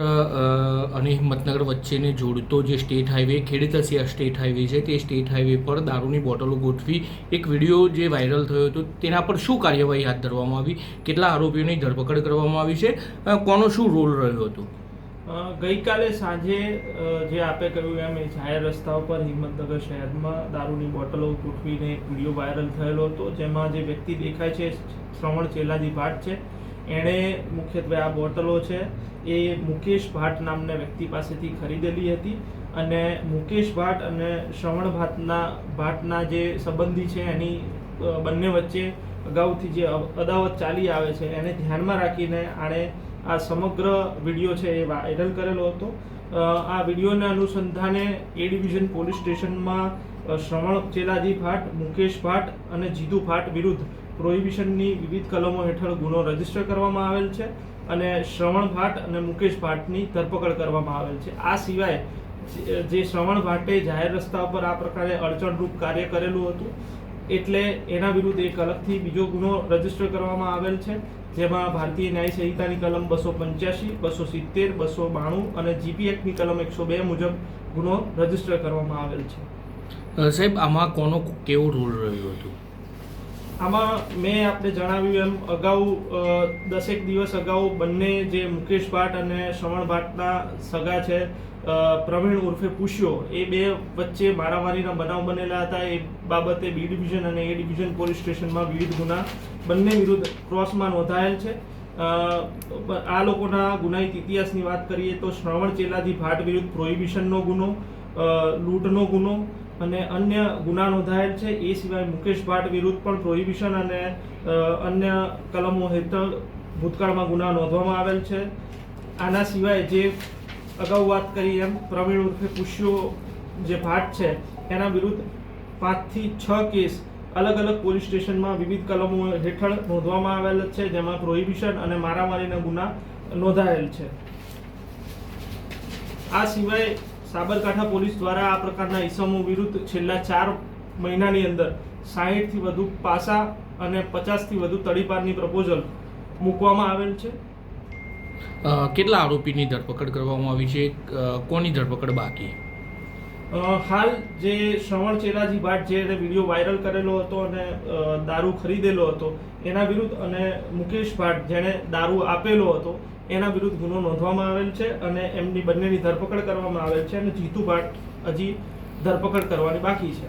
અને હિંમતનગર વચ્ચેને જોડતો જે સ્ટેટ હાઈવે ખેડતસિયા સ્ટેટ હાઈવે છે તે સ્ટેટ હાઈવે પર દારૂની બોટલો ગોઠવી એક વિડીયો જે વાયરલ થયો હતો તેના પર શું કાર્યવાહી હાથ ધરવામાં આવી, કેટલા આરોપીઓની ધરપકડ કરવામાં આવી છે, કોનો શું રોલ રહ્યો હતો? ગઈકાલે સાંજે જે આપે કહ્યું એમ એ જાહેર રસ્તાઓ પર હિંમતનગર શહેરમાં દારૂની બોટલો ગોઠવીને એક વિડીયો વાયરલ થયેલો હતો, જેમાં જે વ્યક્તિ દેખાય છે શ્રવણ ચેલાજી ભાટ છે. એણે મુખ્યત્વે આ બોટલો છે એ મુકેશ ભાટ નામના વ્યક્તિ પાસેથી ખરીદેલી હતી અને મુકેશ ભાટ અને શ્રવણ ભાટના જે સંબંધી છે એની બંને વચ્ચે અગાઉથી જે અદાવત ચાલી આવે છે એને ધ્યાનમાં રાખીને આણે આ સમગ્ર વિડીયો છે એ વાયરલ કરેલો હતો. આ વિડીયોના અનુસંધાને એ ડિવિઝન પોલીસ સ્ટેશનમાં શ્રવણ ચેલાજી ભાટ, મુકેશ ભાટ અને જીતુ ભાટ વિરુદ્ધ પ્રોહિબિશનની વિવિધ કલમો હેઠળ ગુનો રજીસ્ટર કરવામાં આવેલ છે અને શ્રવણ ભાટ અને મુકેશ ભાટની ધરપકડ કરવામાં આવેલ છે. આ સિવાય જે શ્રવણ ભાટે જાહેર રસ્તા પર આ પ્રકારે અડચણરૂપ કાર્ય કરેલું હતું એટલે એના વિરુદ્ધ એક અલગથી બીજો ગુનો રજીસ્ટર કરવામાં આવેલ છે, જેમાં ભારતીય ન્યાય સંહિતાની કલમ 285, 270, 292 અને જીપી એક્ટની કલમ 102 મુજબ ગુનો રજીસ્ટર કરવામાં આવેલ છે. સાહેબ, આમાં કોનો કેવો રોલ રહ્યો હતો? આમાં મેં આપણે જણાવ્યું એમ અગાઉ 10 દિવસ અગાઉ બંને જે મુકેશ ભાટ અને શ્રવણ ભાટના સગા છે પ્રવીણ ઉર્ફે પુષ્યો, એ બે વચ્ચે મારામારીના બનાવ બનેલા હતા. એ બાબતે બી ડિવિઝન અને એ ડિવિઝન પોલીસ સ્ટેશનમાં વિવિધ ગુના બંને વિરુદ્ધ ક્રોસમાં નોંધાયેલ છે. આ લોકોના ગુનાહિત ઇતિહાસની વાત કરીએ તો શ્રવણ ચેલાજી ભાટ વિરુદ્ધ પ્રોહિબિશનનો ગુનો, લૂંટનો ગુનો અને અન્ય ગુના નોંધાયેલ છે. એ સિવાય મુકેશ ભાટ વિરુદ્ધ પણ પ્રોહિબિશન અને અન્ય કલમો હેઠળ ભૂતકાળમાં ગુના નોંધવામાં આવેલ છે. આના સિવાય જે અગાઉ વાત કરી એમ પ્રવીણ ઉર્ફે પુષ્યો જે ભાટ છે એના વિરુદ્ધ 5 થી 6 કેસ અલગ અલગ પોલીસ સ્ટેશનમાં વિવિધ કલમો હેઠળ નોંધવામાં આવેલ છે, જેમાં પ્રોહિબિશન અને મારામારીના ગુના નોંધાયેલ છે. આ સિવાય સાબરકાંઠા પોલીસ દ્વારા આ પ્રકારના ઇસમો વિરુદ્ધ છેલ્લા 4 મહિનાની અંદર 60 થી વધુ પાસા અને 50 થી વધુ તડીપારની પ્રપોઝલ મૂકવામાં આવેલ છે. કેટલા આરોપીની ધરપકડ કરવામાં આવી છે, કોની ધરપકડ બાકી? હાલ જે શ્રવણ ચેલાજી ભાટ જેને વિડીયો વાયરલ કરેલો હતો અને દારૂ ખરીદેલો હતો એના વિરુદ્ધ અને મુકેશ ભાટ જેણે દારૂ આપેલો હતો એના વિરુદ્ધ ગુનો નોંધવામાં આવેલ છે અને એમની બંનેની ધરપકડ કરવામાં આવેલ છે અને જીતુ ભાટ હજી ધરપકડ કરવાની બાકી છે.